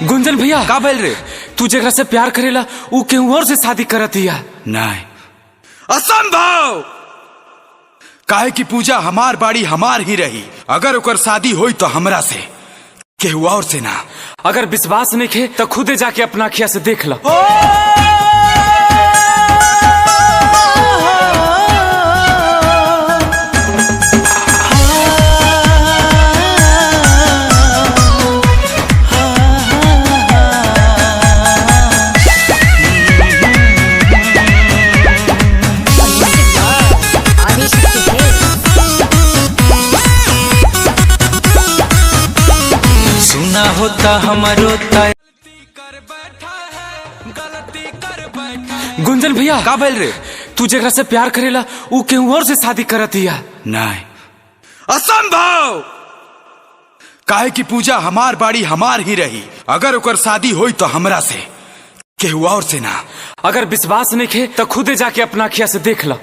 गुंजन भैया का बोल रे? तू जेकरा से प्यार करेला ऊ केहू और से शादी करत हिया। नहीं, असंभव। काहे की पूजा हमार बाड़ी हमार ही रही। अगर ओकर शादी होई तो हमरा से, केहू और से ना। अगर विश्वास नहीं खे तो खुदे जाके अपना अखिया से देख लो। सुना होता हमारो गुंजन भैया का बोल रे? तू जेकरा से प्यार करेला ऊ केहू और से शादी करत हिया। नहीं, असंभव। काहे की पूजा हमार बाड़ी हमार ही रही। अगर ओकर शादी होई तो हमरा से, केहू और से ना। अगर विश्वास नहीं खे तो खुदे जाके अपना अखिया से देख लो।